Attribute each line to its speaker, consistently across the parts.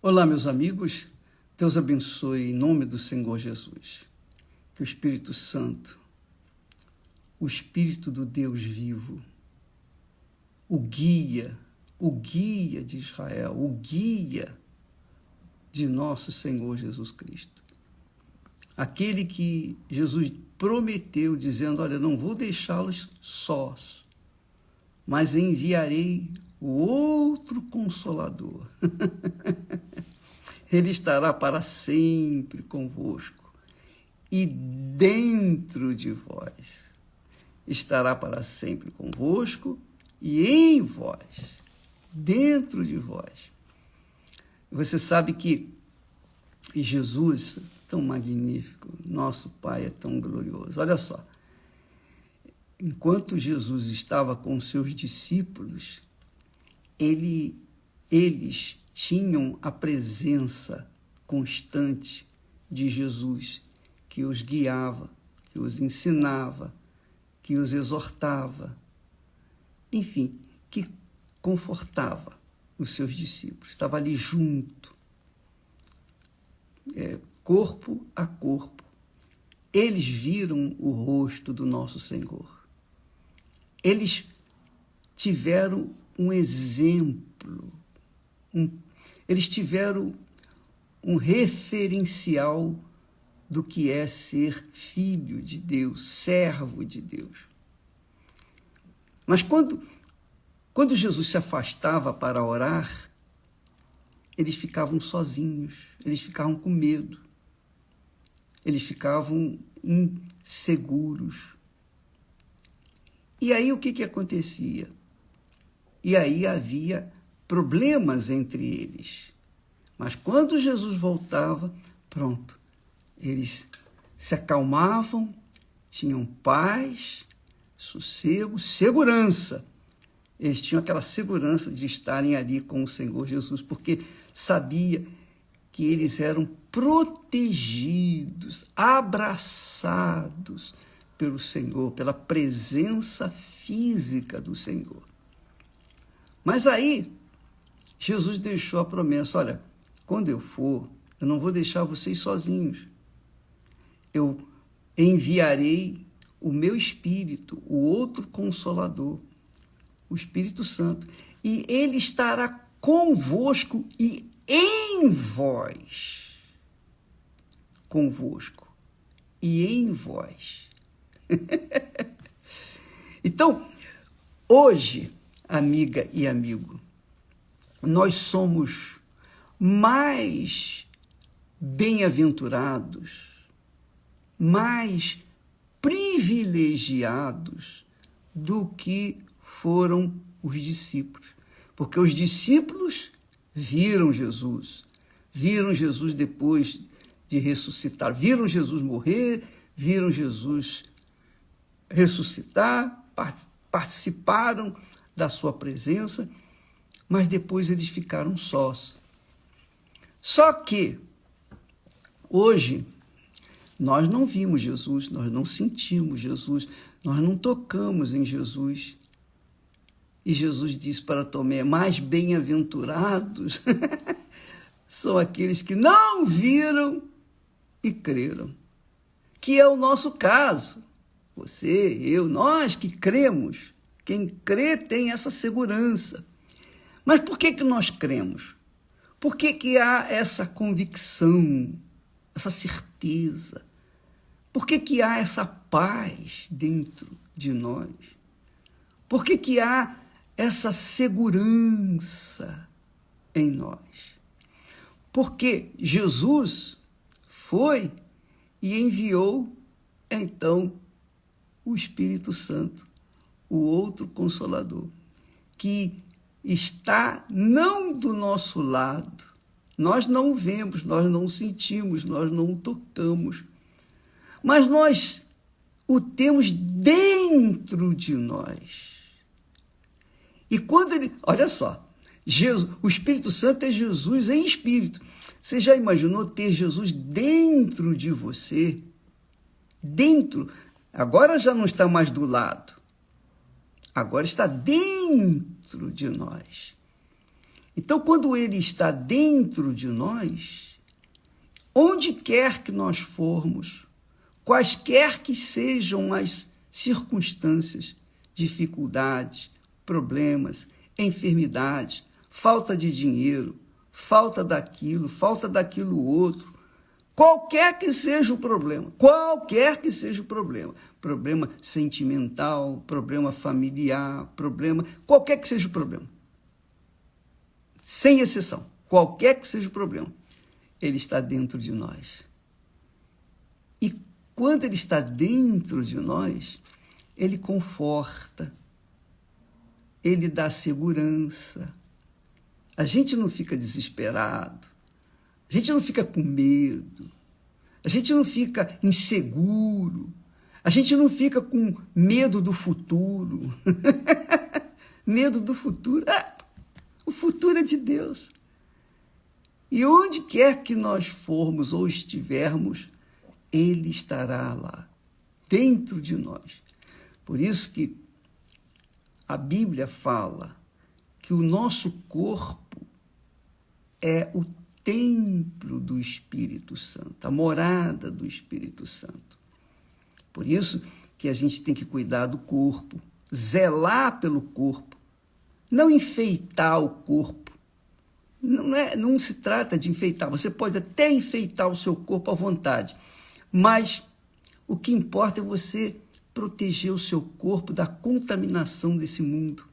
Speaker 1: Olá, meus amigos. Deus abençoe em nome do Senhor Jesus. Que o Espírito Santo, o Espírito do Deus vivo, o guia de Israel, o guia de nosso Senhor Jesus Cristo. Aquele que Jesus prometeu, dizendo, olha, não vou deixá-los sós, mas enviarei o outro Consolador. Ele estará para sempre convosco e dentro de vós. Estará para sempre convosco e em vós, dentro de vós. Você sabe que Jesus, tão magnífico, nosso Pai é tão glorioso. Olha só, enquanto Jesus estava com seus discípulos, eles tinham a presença constante de Jesus, que os guiava, que os ensinava, que os exortava, enfim, que confortava os seus discípulos. Estava ali junto, corpo a corpo. Eles viram o rosto do nosso Senhor. Eles tiveram um exemplo, eles tiveram um referencial do que é ser filho de Deus, servo de Deus. Mas quando Jesus se afastava para orar, eles ficavam sozinhos, eles ficavam com medo, eles ficavam inseguros. E aí o que acontecia? E aí havia problemas entre eles. Mas quando Jesus voltava, pronto, eles se acalmavam, tinham paz, sossego, segurança. Eles tinham aquela segurança de estarem ali com o Senhor Jesus, porque sabia que eles eram protegidos, abraçados pelo Senhor, pela presença física do Senhor. Mas aí, Jesus deixou a promessa, olha, quando eu for, eu não vou deixar vocês sozinhos. Eu enviarei o meu Espírito, o outro Consolador, o Espírito Santo, e ele estará convosco e em vós. Convosco e em vós. Então, hoje, amiga e amigo, nós somos mais bem-aventurados, mais privilegiados do que foram os discípulos. Porque os discípulos viram Jesus depois de ressuscitar, viram Jesus morrer, viram Jesus ressuscitar, participaram da sua presença, mas depois eles ficaram sós. Só que hoje nós não vimos Jesus, nós não sentimos Jesus, nós não tocamos em Jesus. E Jesus disse para Tomé, mais bem-aventurados são aqueles que não viram e creram. Que é o nosso caso. Você, eu, nós que cremos. Quem crê tem essa segurança. Mas por que nós cremos? Por que há essa convicção, essa certeza? Por que há essa paz dentro de nós? Por que há essa segurança em nós? Porque Jesus foi e enviou, então, o Espírito Santo, o outro Consolador, que está não do nosso lado. Nós não vemos, nós não sentimos, nós não tocamos, mas nós o temos dentro de nós. E quando ele... Olha só, Jesus, o Espírito Santo é Jesus em espírito. Você já imaginou ter Jesus dentro de você? Dentro. Agora já não está mais do lado. Agora está dentro de nós. Então, quando ele está dentro de nós, onde quer que nós formos, quaisquer que sejam as circunstâncias, dificuldades, problemas, enfermidades, falta de dinheiro, falta daquilo outro, qualquer que seja o problema, problema sentimental, problema familiar, qualquer que seja o problema, sem exceção, qualquer que seja o problema, ele está dentro de nós. E quando ele está dentro de nós, ele conforta, ele dá segurança. A gente não fica desesperado, a gente não fica com medo, a gente não fica inseguro, a gente não fica com medo do futuro. Medo do futuro. O futuro é de Deus. E onde quer que nós formos ou estivermos, ele estará lá, dentro de nós. Por isso que a Bíblia fala que o nosso corpo é o templo do Espírito Santo, a morada do Espírito Santo. Por isso que a gente tem que cuidar do corpo, zelar pelo corpo, não enfeitar o corpo. Não se trata de enfeitar, você pode até enfeitar o seu corpo à vontade, mas o que importa é você proteger o seu corpo da contaminação desse mundo,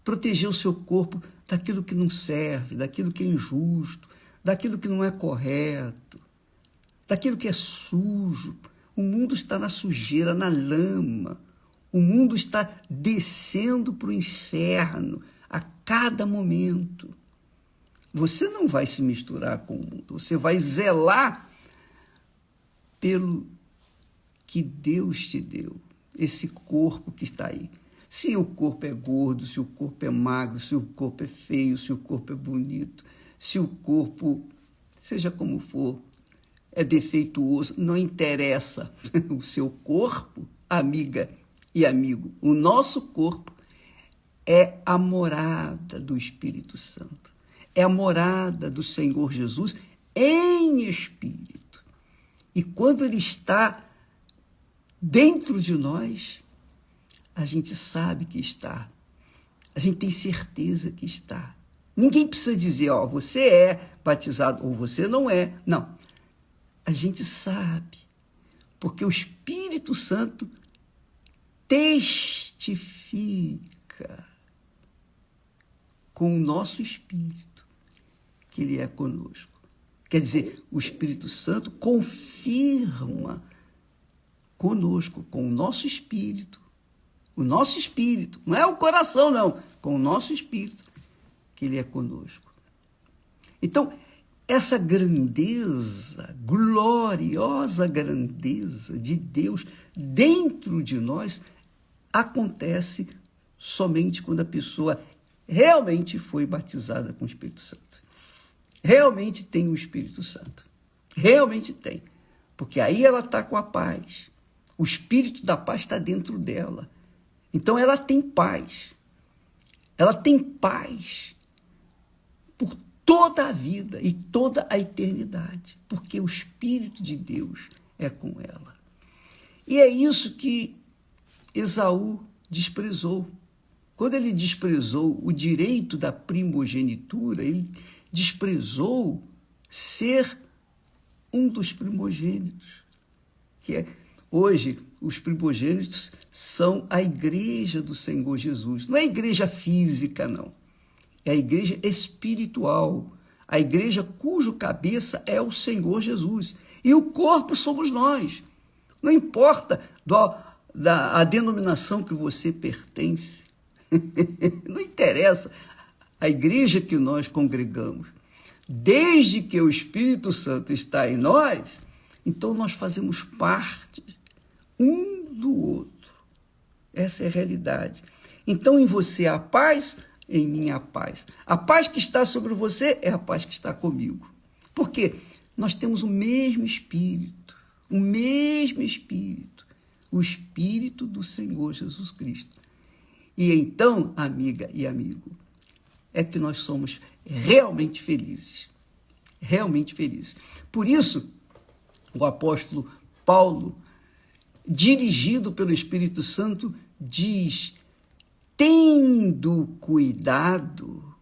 Speaker 1: proteger o seu corpo daquilo que não serve, daquilo que é injusto, daquilo que não é correto, daquilo que é sujo. O mundo está na sujeira, na lama, o mundo está descendo para o inferno a cada momento. Você não vai se misturar com o mundo, você vai zelar pelo que Deus te deu, esse corpo que está aí. Se o corpo é gordo, se o corpo é magro, se o corpo é feio, se o corpo é bonito, se o corpo, seja como for, é defeituoso, não interessa. O seu corpo, amiga e amigo, o nosso corpo é a morada do Espírito Santo. É a morada do Senhor Jesus em espírito. E quando ele está dentro de nós, a gente sabe que está. A gente tem certeza que está. Ninguém precisa dizer, você é batizado ou você não é. Não. A gente sabe. Porque o Espírito Santo testifica com o nosso espírito que ele é conosco. Quer dizer, o Espírito Santo confirma conosco, com o nosso espírito, não é o coração, não, com o nosso espírito, que ele é conosco. Então, essa grandeza, gloriosa grandeza de Deus dentro de nós acontece somente quando a pessoa realmente foi batizada com o Espírito Santo. Realmente tem o Espírito Santo. Realmente tem. Porque aí ela está com a paz. O Espírito da paz está dentro dela. Então ela tem paz. Ela tem paz por toda a vida e toda a eternidade. Porque o Espírito de Deus é com ela. E é isso que Esaú desprezou. Quando ele desprezou o direito da primogenitura, ele desprezou ser um dos primogênitos, que é hoje os primogênitos são a igreja do Senhor Jesus. Não é a igreja física, não. É a igreja espiritual, a igreja cujo cabeça é o Senhor Jesus. E o corpo somos nós. Não importa a denominação que você pertence. Não interessa a igreja que nós congregamos. Desde que o Espírito Santo está em nós, então nós fazemos parte um do outro. Essa é a realidade. Então em você há paz, em mim há paz. A paz que está sobre você é a paz que está comigo. Por quê? Nós temos o mesmo Espírito, o Espírito do Senhor Jesus Cristo. E então, amiga e amigo, é que nós somos realmente felizes. Realmente felizes. Por isso, o apóstolo Paulo, dirigido pelo Espírito Santo, diz: tendo cuidado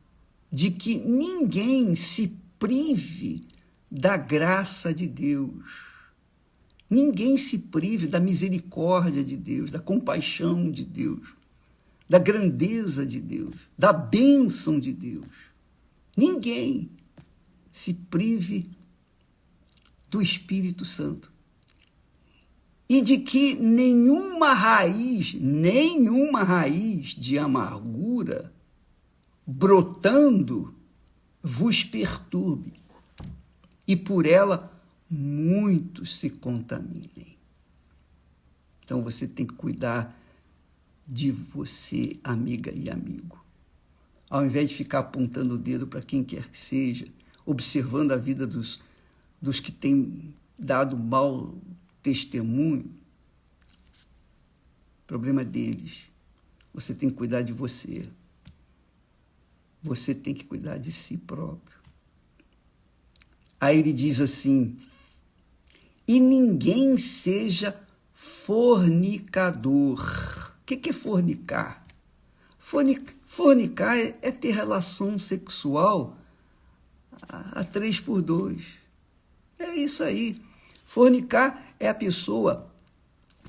Speaker 1: de que ninguém se prive da graça de Deus. Ninguém se prive da misericórdia de Deus, da compaixão de Deus, da grandeza de Deus, da bênção de Deus. Ninguém se prive do Espírito Santo. E de que nenhuma raiz de amargura brotando vos perturbe, e por ela muitos se contaminem. Então você tem que cuidar de você, amiga e amigo. Ao invés de ficar apontando o dedo para quem quer que seja, observando a vida dos que têm dado mau testemunho, problema deles. Você tem que cuidar de você. Você tem que cuidar de si próprio. Aí ele diz assim: e ninguém seja fornicador. O que é fornicar? Fornicar é ter relação sexual a 3x2. É isso aí. Fornicar é a pessoa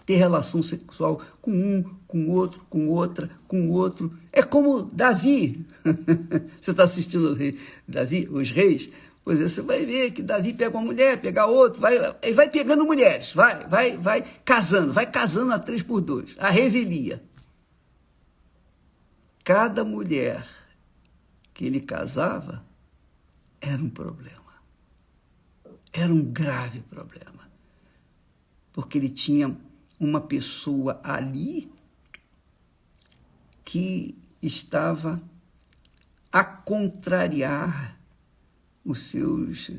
Speaker 1: ter relação sexual com um, com outro, com outra, com outro. É como Davi. Você está assistindo os reis? Pois é, você vai ver que Davi pega uma mulher, pega outra, vai pegando mulheres, vai casando a 3x2, a revelia. Cada mulher que ele casava era um problema. Era um grave problema. Porque ele tinha uma pessoa ali que estava a contrariar os seus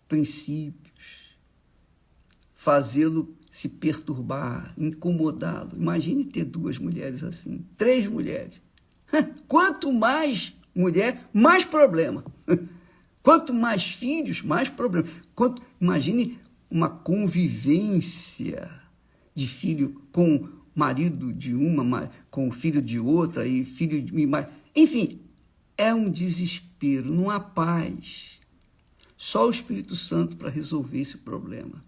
Speaker 1: princípios, fazê-lo se perturbar, incomodá-lo. Imagine ter 2 mulheres assim, 3 mulheres. Quanto mais mulher, mais problema. Quanto mais filhos, mais problema. Imagine uma convivência de filho com marido de uma, com filho de outra, e filho de mais. Enfim, é um desespero, não há paz. Só o Espírito Santo para resolver esse problema.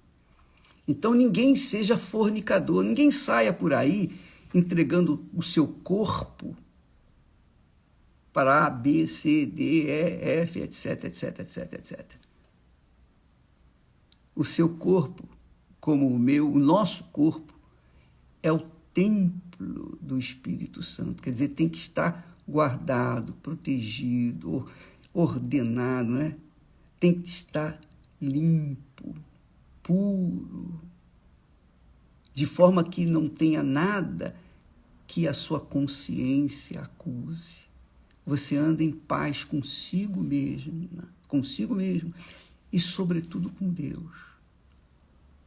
Speaker 1: Então ninguém seja fornicador, ninguém saia por aí entregando o seu corpo para A, B, C, D, E, F, etc, etc, etc, etc. O seu corpo, como o nosso corpo, é o templo do Espírito Santo. Quer dizer, tem que estar guardado, protegido, ordenado, né? Tem que estar limpo, puro, de forma que não tenha nada que a sua consciência acuse. Você anda em paz consigo mesmo e, sobretudo, com Deus.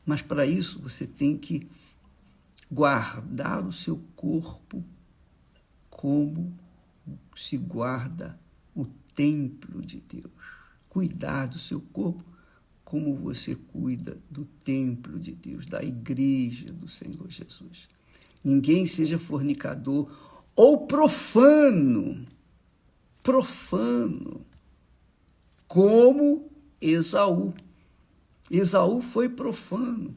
Speaker 1: Mas, para isso, você tem que guardar o seu corpo como se guarda o templo de Deus. Cuidar do seu corpo como você cuida do templo de Deus, da igreja do Senhor Jesus. Ninguém seja fornicador ou profano, como Esaú. Esaú foi profano.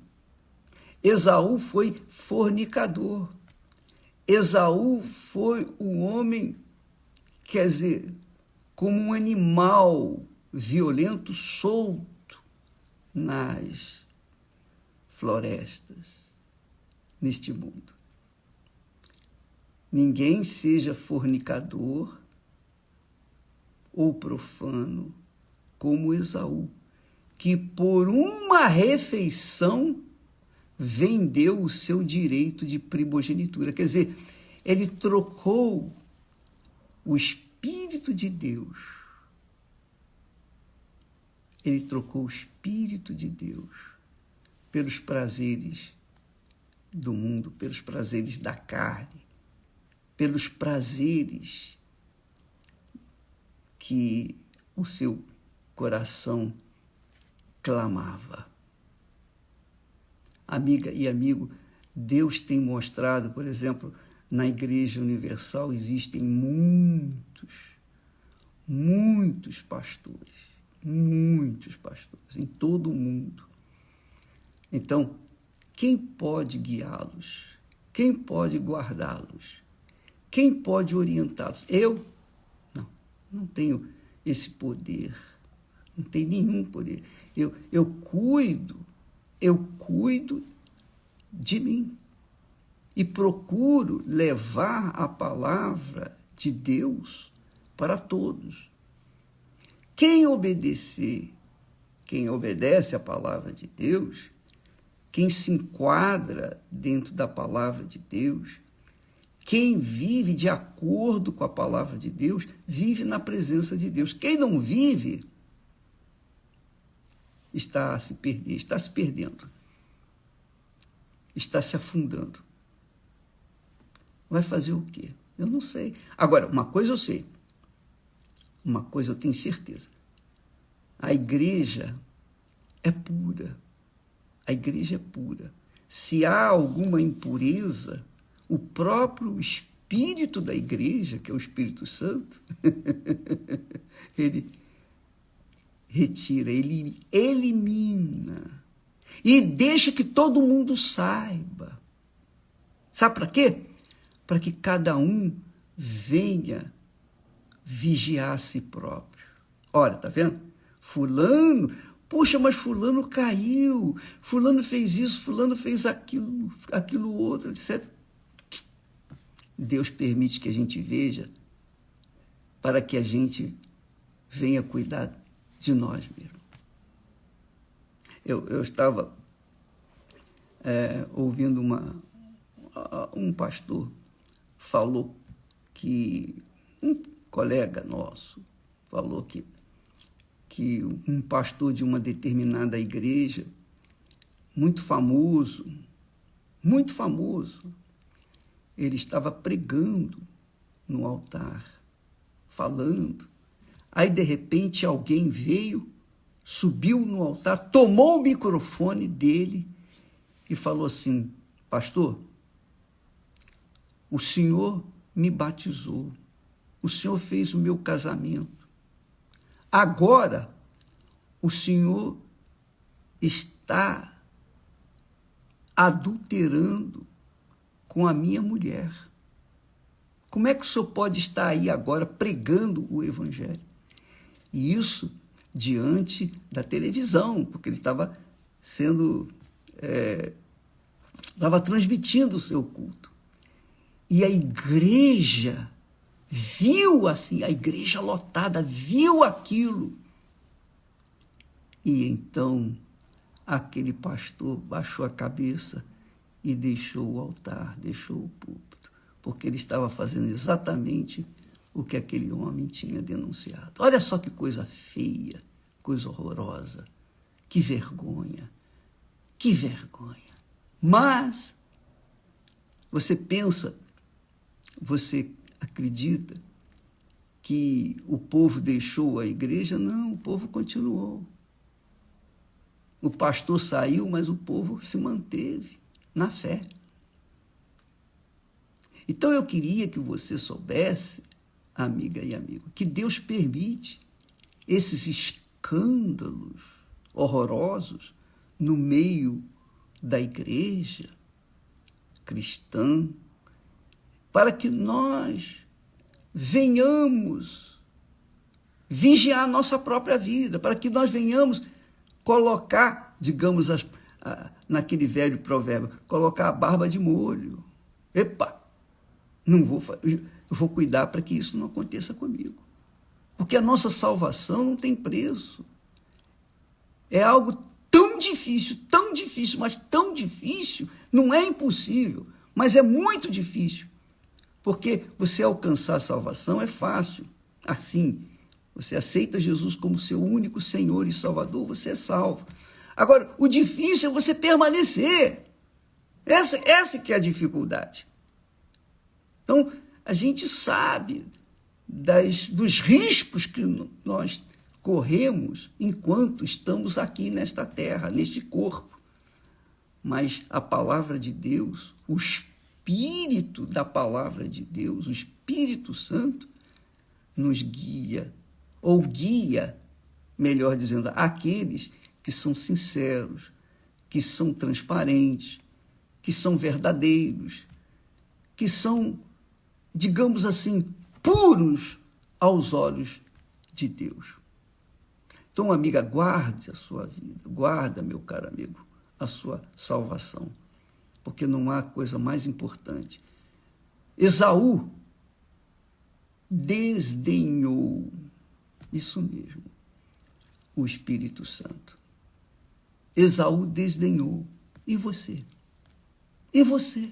Speaker 1: Esaú foi fornicador. Esaú foi um homem, quer dizer, como um animal violento, solto nas florestas, neste mundo. Ninguém seja fornicador ou profano como Esaú, que por uma refeição vendeu o seu direito de primogenitura. Quer dizer, ele trocou o Espírito de Deus. Ele trocou o Espírito de Deus pelos prazeres do mundo, pelos prazeres da carne, pelos prazeres que o seu coração clamava. Amiga e amigo, Deus tem mostrado, por exemplo, na Igreja Universal existem muitos pastores em todo o mundo. Então, quem pode guiá-los? Quem pode guardá-los? Quem pode orientá-los? Eu? Não tenho esse poder. Não tenho nenhum poder. Eu cuido de mim e procuro levar a palavra de Deus para todos. Quem obedece à palavra de Deus, quem se enquadra dentro da palavra de Deus, quem vive de acordo com a palavra de Deus, vive na presença de Deus. Quem não vive, está se perdendo, está se afundando. Vai fazer o quê? Eu não sei. Agora, uma coisa eu sei, uma coisa eu tenho certeza. A igreja é pura. A igreja é pura. Se há alguma impureza, o próprio espírito da igreja, que é o Espírito Santo, ele retira, ele elimina e deixa que todo mundo saiba. Sabe para quê? Para que cada um venha vigiar a si próprio. Olha, tá vendo? Fulano, poxa, mas fulano caiu, fulano fez isso, fulano fez aquilo outro, etc. Deus permite que a gente veja para que a gente venha cuidar de nós mesmos. Eu estava ouvindo um pastor falou que, um colega nosso falou que um pastor de uma determinada igreja, muito famoso, ele estava pregando no altar, falando. Aí, de repente, alguém veio, subiu no altar, tomou o microfone dele e falou assim: pastor, o senhor me batizou, o senhor fez o meu casamento. Agora, o senhor está adulterando com a minha mulher. Como é que o senhor pode estar aí agora pregando o evangelho? E isso diante da televisão, porque ele estava estava transmitindo o seu culto. E a igreja viu assim, a igreja lotada viu aquilo. E então aquele pastor baixou a cabeça e deixou o altar, deixou o púlpito, porque ele estava fazendo exatamente o que aquele homem tinha denunciado. Olha só que coisa feia, coisa horrorosa, que vergonha, que vergonha. Mas você pensa, você acredita que o povo deixou a igreja? Não, o povo continuou. O pastor saiu, mas o povo se manteve na fé. Então eu queria que você soubesse, amiga e amigo, que Deus permite esses escândalos horrorosos no meio da igreja cristã, para que nós venhamos vigiar a nossa própria vida, para que nós venhamos colocar, digamos, naquele velho provérbio, colocar a barba de molho. Epa, eu vou cuidar para que isso não aconteça comigo. Porque a nossa salvação não tem preço. É algo tão difícil, mas tão difícil, não é impossível, mas é muito difícil. Porque você alcançar a salvação é fácil. Assim, você aceita Jesus como seu único Senhor e Salvador, você é salvo. Agora, o difícil é você permanecer. Essa que é a dificuldade. Então, a gente sabe dos riscos que nós corremos enquanto estamos aqui nesta terra, neste corpo. Mas a palavra de Deus, o Espírito da palavra de Deus, o Espírito Santo, nos guia, ou guia, melhor dizendo, aqueles que são sinceros, que são transparentes, que são verdadeiros, que são, digamos assim, puros aos olhos de Deus. Então, amiga, guarde a sua vida, guarda, meu caro amigo, a sua salvação, porque não há coisa mais importante. Esaú desdenhou, isso mesmo, o Espírito Santo. Esaú desdenhou. E você? E você?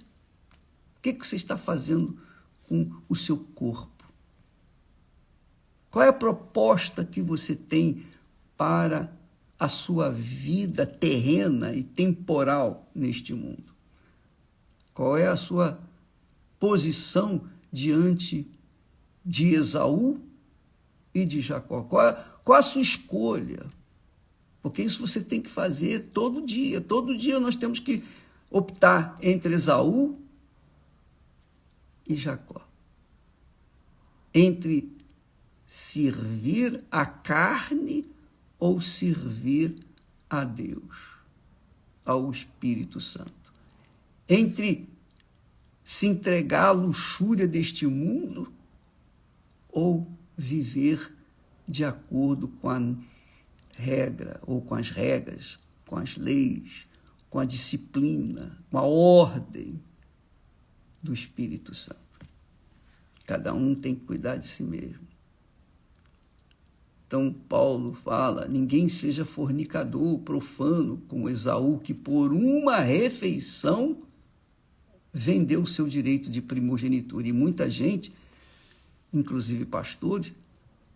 Speaker 1: O que você está fazendo com o seu corpo? Qual é a proposta que você tem para a sua vida terrena e temporal neste mundo? Qual é a sua posição diante de Esaú e de Jacó? Qual a sua escolha? Porque isso você tem que fazer todo dia. Todo dia nós temos que optar entre Esaú e Jacó. Entre servir a carne ou servir a Deus, ao Espírito Santo. Entre se entregar à luxúria deste mundo ou viver de acordo com a regra, ou com as regras, com as leis, com a disciplina, com a ordem do Espírito Santo. Cada um tem que cuidar de si mesmo. Então, Paulo fala, ninguém seja fornicador, profano, como Esaú, que por uma refeição vendeu o seu direito de primogenitura. E muita gente, inclusive pastores,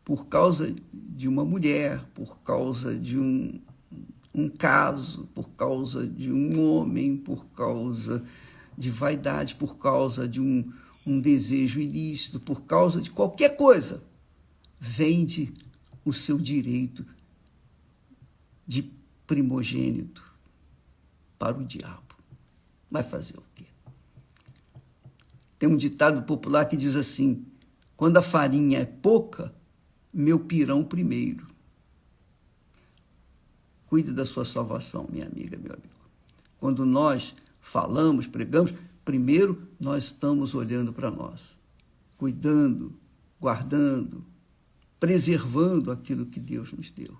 Speaker 1: por causa de uma mulher, por causa de um caso, por causa de um homem, por causa de vaidade, por causa de um desejo ilícito, por causa de qualquer coisa, vende o seu direito de primogênito para o diabo. Vai fazer o quê? Tem um ditado popular que diz assim, quando a farinha é pouca, meu pirão primeiro. Cuide da sua salvação, minha amiga, meu amigo. Quando nós falamos, pregamos, primeiro nós estamos olhando para nós, cuidando, guardando, preservando aquilo que Deus nos deu,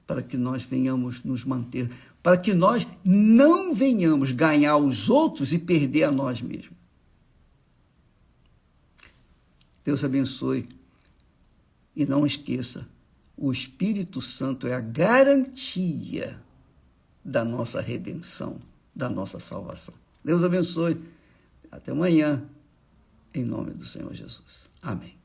Speaker 1: para que nós venhamos nos manter, para que nós não venhamos ganhar os outros e perder a nós mesmos. Deus abençoe. E não esqueça, o Espírito Santo é a garantia da nossa redenção, da nossa salvação. Deus abençoe. Até amanhã, em nome do Senhor Jesus. Amém.